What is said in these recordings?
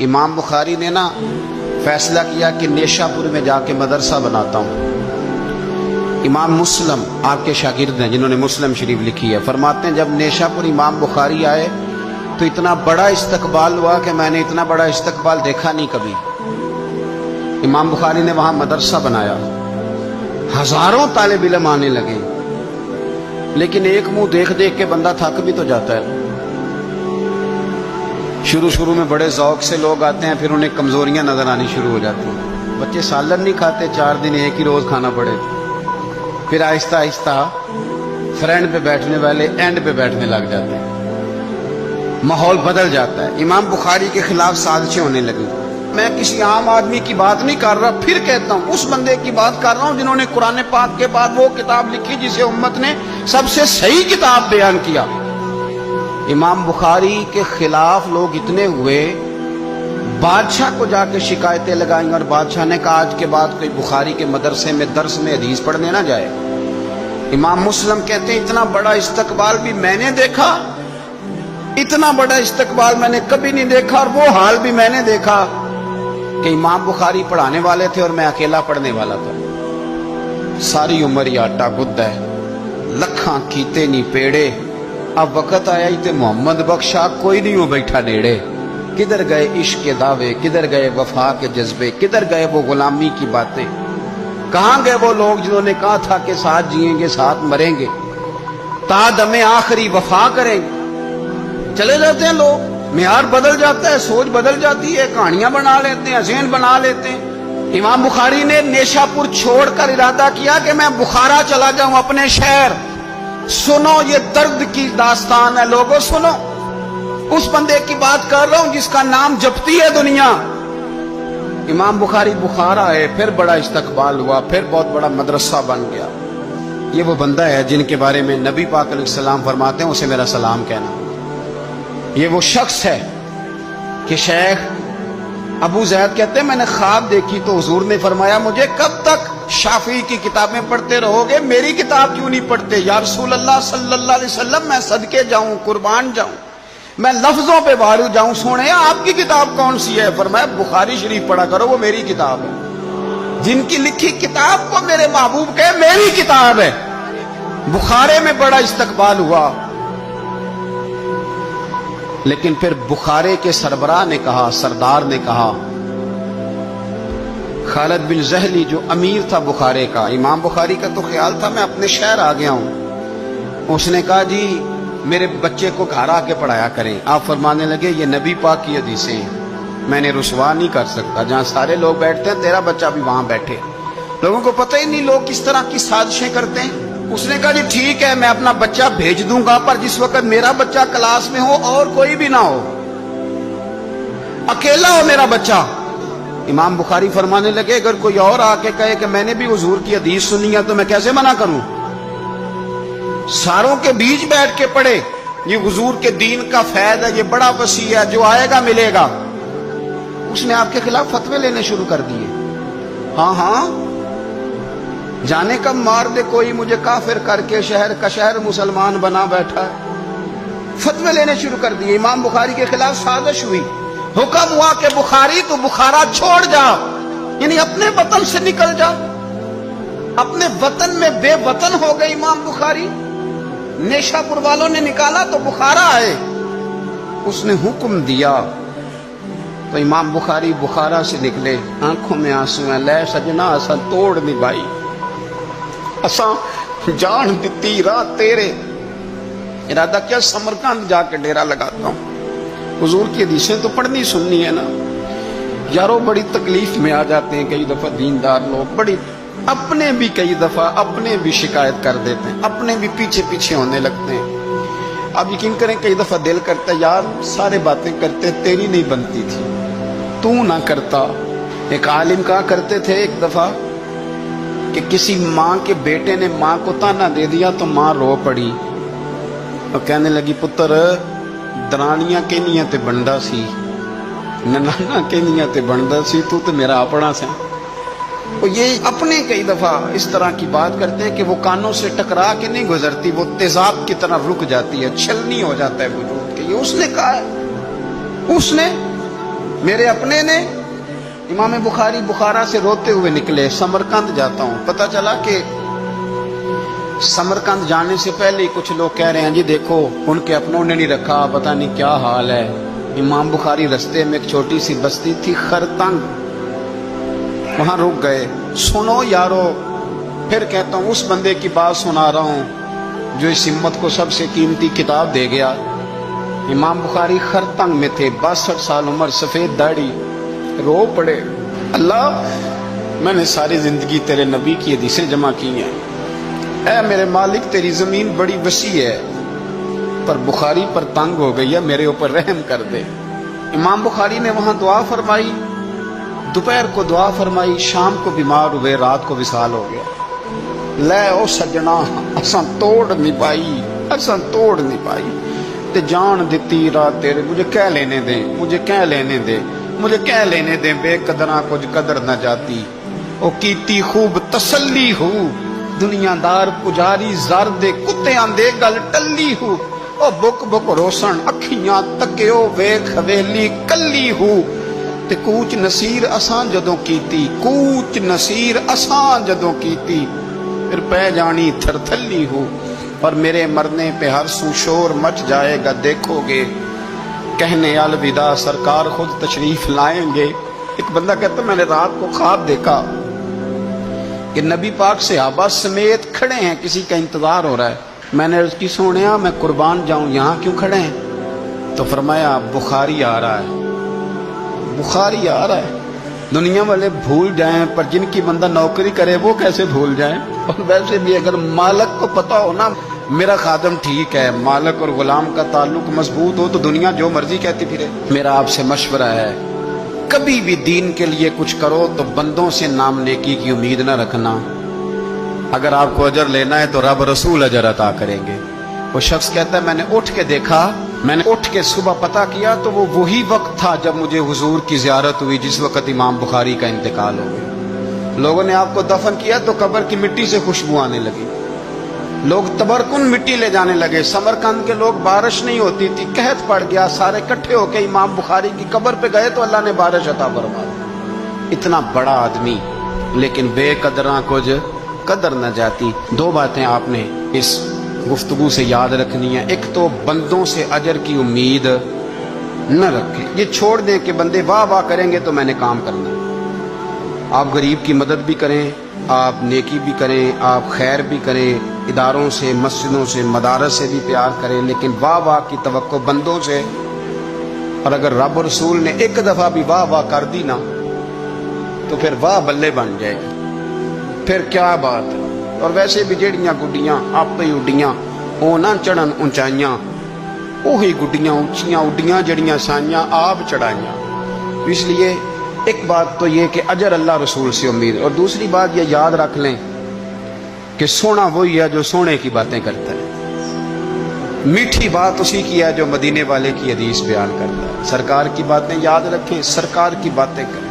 امام بخاری نے نا فیصلہ کیا کہ نیشاپور میں جا کے مدرسہ بناتا ہوں۔ امام مسلم آپ کے شاگرد ہیں جنہوں نے مسلم شریف لکھی ہے، فرماتے ہیں جب نیشاپور امام بخاری آئے تو اتنا بڑا استقبال ہوا کہ میں نے اتنا بڑا استقبال دیکھا نہیں کبھی۔ امام بخاری نے وہاں مدرسہ بنایا، ہزاروں طالب علم آنے لگے، لیکن ایک منہ دیکھ دیکھ کے بندہ تھک بھی تو جاتا ہے۔ شروع میں بڑے ذوق سے لوگ آتے ہیں، پھر انہیں کمزوریاں نظر آنی شروع ہو جاتی ہیں۔ بچے سالن نہیں کھاتے، 4 دن ایک ہی روز کھانا پڑے، پھر آہستہ آہستہ فرنٹ پہ بیٹھنے والے اینڈ پہ بیٹھنے لگ جاتے ہیں، ماحول بدل جاتا ہے۔ امام بخاری کے خلاف سازشیں ہونے لگی۔ میں کسی عام آدمی کی بات نہیں کر رہا، پھر کہتا ہوں اس بندے کی بات کر رہا ہوں جنہوں نے قرآن پاک کے بعد وہ کتاب لکھی جسے امت نے سب سے صحیح کتاب بیان کیا۔ امام بخاری کے خلاف لوگ اتنے ہوئے، بادشاہ کو جا کے شکایتیں لگائیں، اور بادشاہ نے کہا آج کے بعد کوئی بخاری کے مدرسے میں درس میں حدیث پڑھنے نہ جائے۔ امام مسلم کہتے ہیں اتنا بڑا استقبال بھی میں نے دیکھا، اتنا بڑا استقبال میں نے کبھی نہیں دیکھا، اور وہ حال بھی میں نے دیکھا کہ امام بخاری پڑھانے والے تھے اور میں اکیلا پڑھنے والا تھا۔ ساری عمر یہ آٹا گد ہے، لکھاں کیتے نہیں پیڑے، اب وقت آیا ہی تے محمد بخشا کوئی نہیں ہو بیٹھا نیڑے۔ کدھر گئے عشق کے دعوے، کدھر گئے وفا کے جذبے، کدھر گئے وہ غلامی کی باتیں، کہاں گئے وہ لوگ جنہوں نے کہا تھا کہ ساتھ جئیں گے ساتھ مریں گے، تا دم آخری وفا کریں گے۔ چلے جاتے ہیں لوگ، معیار بدل جاتا ہے، سوچ بدل جاتی ہے، کہانیاں بنا لیتے ہیں، ذہن بنا لیتے ہیں۔ امام بخاری نے نیشاپور چھوڑ کر ارادہ کیا کہ میں بخارا چلا جاؤں، اپنے شہر۔ سنو یہ درد کی داستان ہے لوگوں، سنو، اس بندے کی بات کر رہا ہوں جس کا نام جپتی ہے دنیا۔ امام بخاری بخارا ہے، پھر بڑا استقبال ہوا، پھر بہت بڑا مدرسہ بن گیا۔ یہ وہ بندہ ہے جن کے بارے میں نبی پاک علیہ السلام فرماتے ہیں اسے میرا سلام کہنا۔ یہ وہ شخص ہے کہ شیخ ابو زید کہتے ہیں میں نے خواب دیکھی تو حضور نے فرمایا مجھے کب تک شافعی کی کتابیں پڑھتے رہو گے، میری کتاب کیوں نہیں پڑھتے؟ یا رسول اللہ صلی اللہ علیہ وسلم میں صدقے جاؤں، قربان جاؤں، میں لفظوں پہ بھارو جاؤں، سونے آپ کی کتاب کون سی ہے؟ فرمایا بخاری شریف پڑھا کرو، وہ میری کتاب ہے۔ جن کی لکھی کتاب کو میرے محبوب کہے میری کتاب ہے۔ بخارے میں بڑا استقبال ہوا، لیکن پھر بخارے کے سربراہ نے کہا، سردار نے کہا، خالد بن زہلی جو امیر تھا بخارے کا، امام بخاری کا تو خیال تھا میں اپنے شہر آ گیا ہوں، اس نے کہا جی میرے بچے کو گھر آ کے پڑھایا کریں۔ آپ فرمانے لگے یہ نبی پاک کی حدیثیں ہیں، میں نے رسوا نہیں کر سکتا، جہاں سارے لوگ بیٹھتے ہیں تیرا بچہ بھی وہاں بیٹھے۔ لوگوں کو پتہ ہی نہیں لوگ کس طرح کی سازشیں کرتے ہیں۔ اس نے کہا جی ٹھیک ہے میں اپنا بچہ بھیج دوں گا، پر جس وقت میرا بچہ کلاس میں ہو اور کوئی بھی نہ ہو، اکیلا ہو میرا بچہ۔ امام بخاری فرمانے لگے اگر کوئی اور آ کے کہے کہ میں نے بھی حضور کی حدیث سنی ہے تو میں کیسے منع کروں؟ ساروں کے بیچ بیٹھ کے پڑھے، یہ حضور کے دین کا فیض ہے، یہ بڑا وسیع ہے، جو آئے گا ملے گا۔ اس نے آپ کے خلاف فتوے لینے شروع کر دیے۔ ہاں جانے کب مار دے کوئی مجھے کافر کر کے، شہر کا شہر مسلمان بنا بیٹھا ہے۔ فتوے لینے شروع کر دیے، امام بخاری کے خلاف سازش ہوئی، حکم ہوا کہ بخاری تو بخارا چھوڑ جا، یعنی اپنے وطن سے نکل جا۔ اپنے وطن میں بے وطن ہو گئے امام بخاری، نیشاپور والوں نے نکالا تو بخارا آئے۔ اس نے حکم دیا تو امام بخاری بخارا سے نکلے، آنکھوں میں آنسو ہیں، لے سجنا اساں توڑ نہیں بائی، اساں جان دیتی رات تیرے۔ ارادہ کیا سمرقند جا کے ڈیرا لگاتا ہوں، حضور کی حدیثیں تو پڑھنی سننی ہے نا۔ یارو بڑی تکلیف میں آ جاتے ہیں کئی دفعہ دیندار لوگ، بڑی اپنے بھی کئی دفعہ اپنے بھی شکایت کر دیتے ہیں، اپنے بھی پیچھے پیچھے ہونے لگتے ہیں۔ اب یقین کریں کئی دفعہ دل کرتا ہے یار سارے باتیں کرتے تیری نہیں بنتی تھی، تو نہ کرتا۔ ایک عالم کہا کرتے تھے ایک دفعہ کہ کسی ماں کے بیٹے نے ماں کو تانا دے دیا تو ماں رو پڑی اور کہنے لگی پتر درانیاں کہنیاں تے بنڈا سی، ننانا کہنیاں تے بنڈا سی، تو میرا اپنا سا۔ اور یہ اپنے کئی دفعہ اس طرح کی بات کرتے ہیں کہ وہ کانوں سے ٹکرا کے نہیں گزرتی، وہ تیزاب کی طرح رک جاتی ہے، چھلنی ہو جاتا ہے وجود کے۔ یہ اس نے کہا ہے، اس نے میرے اپنے نے امام بخاری بخارا سے روتے ہوئے نکلے، سمرقند جاتا ہوں، پتہ چلا کہ سمرقند جانے سے پہلے کچھ لوگ کہہ رہے ہیں جی دیکھو ان کے اپنوں نے نہیں رکھا، پتہ نہیں کیا حال ہے۔ امام بخاری رستے میں ایک چھوٹی سی بستی تھی خرتنگ، وہاں رک گئے۔ سنو یارو، پھر کہتا ہوں اس بندے کی بات سنا رہا ہوں جو اس امت کو سب سے قیمتی کتاب دے گیا۔ امام بخاری خرتنگ میں تھے، 62 سال عمر، سفید داڑھی، رو پڑے، اللہ میں نے ساری زندگی تیرے نبی کی حدیثیں جمع کی ہیں، اے میرے مالک تیری زمین بڑی وسیع ہے پر بخاری پر تنگ ہو گئی ہے، میرے اوپر رحم کر دے۔ امام بخاری نے وہاں دعا فرمائی، دوپہر کو دعا فرمائی، شام کو بیمار ہوئے، رات کو وصال ہو گیا۔ لے او سجنا اساں توڑ نہیں پائی تے جان دتی رات تیرے، مجھے کہہ لینے دیں بے قدراں کچھ قدر نہ جاتی، او کیتی خوب تسلی ہو، دنیا دار پجاری زر دے کتیاں دے گل ٹلی ہو، او بک روشن اکھیاں تکیو ویکھ حویلی کلی ہو، تے کوچ نصیر اساں جدوں کیتی پھر پہ جانی تھرتھلی ہو، اور میرے مرنے پہ ہر سو شور مچ جائے گا، دیکھو گے کہنے الوداع سرکار خود تشریف لائیں گے۔ ایک بندہ کہتا میں نے رات کو خواب دیکھا کہ نبی پاک صحابہ سمیت کھڑے ہیں، کسی کا انتظار ہو رہا ہے۔ میں نے عرض کی سونیا میں قربان جاؤں، یہاں کیوں کھڑے ہیں؟ تو فرمایا بخاری آ رہا ہے۔ دنیا والے بھول جائیں پر جن کی بندہ نوکری کرے وہ کیسے بھول جائیں؟ اور ویسے بھی اگر مالک کو پتا ہو نا میرا خادم ٹھیک ہے، مالک اور غلام کا تعلق مضبوط ہو تو دنیا جو مرضی کہتی پھرے۔ میرا آپ سے مشورہ ہے کبھی بھی دین کے لیے کچھ کرو تو بندوں سے نام نیکی کی امید نہ رکھنا، اگر آپ کو اجر لینا ہے تو رب رسول اجر عطا کریں گے۔ وہ شخص کہتا ہے میں نے اٹھ کے دیکھا، میں نے اٹھ کے صبح پتہ کیا تو وہ وہی وقت تھا جب مجھے حضور کی زیارت ہوئی جس وقت امام بخاری کا انتقال ہو گیا۔ لوگوں نے آپ کو دفن کیا تو قبر کی مٹی سے خوشبو آنے لگی، لوگ تبرکن مٹی لے جانے لگے۔ سمرقند کے لوگ بارش نہیں ہوتی تھی، قحط پڑ گیا، سارے اکٹھے ہو کے امام بخاری کی قبر پہ گئے تو اللہ نے بارش عطا فرما دی۔ اتنا بڑا آدمی لیکن بے قدراں کچھ قدر نہ جاتی۔ دو باتیں آپ نے اس گفتگو سے یاد رکھنی ہے، ایک تو بندوں سے اجر کی امید نہ رکھیں، یہ چھوڑ دیں کہ بندے واہ واہ کریں گے تو میں نے کام کرنا ہے۔ آپ غریب کی مدد بھی کریں، آپ نیکی بھی کریں، آپ خیر بھی کریں، اداروں سے، مسجدوں سے، مدارس سے بھی پیار کریں، لیکن واہ واہ کی توقع بندوں سے، اور اگر رب اور رسول نے ایک دفعہ بھی واہ واہ کر دی نا تو پھر واہ بلے بن جائے گی، پھر کیا بات ہے۔ اور ویسے بھی جیڑیاں گڈیاں آپ ہی اڈیاں وہ نہ چڑھن اونچائیاں، وہی گڈیاں اونچیاں اڈیاں جڑیاں سائیاں آپ چڑھائیاں۔ اس لیے ایک بات تو یہ کہ اجر اللہ رسول سے امید، اور دوسری بات یہ یاد رکھ لیں کہ سونا وہی ہے جو سونے کی باتیں کرتا ہے، میٹھی بات اسی کی ہے جو مدینے والے کی حدیث بیان کرتا ہے۔ سرکار کی باتیں یاد رکھیں، سرکار کی باتیں کریں۔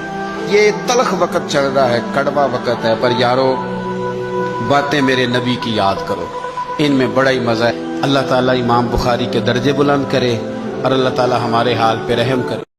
یہ تلخ وقت چل رہا ہے، کڑوا وقت ہے، پر یارو باتیں میرے نبی کی یاد کرو، ان میں بڑا ہی مزہ ہے۔ اللہ تعالیٰ امام بخاری کے درجے بلند کرے اور اللہ تعالیٰ ہمارے حال پہ رحم کرے۔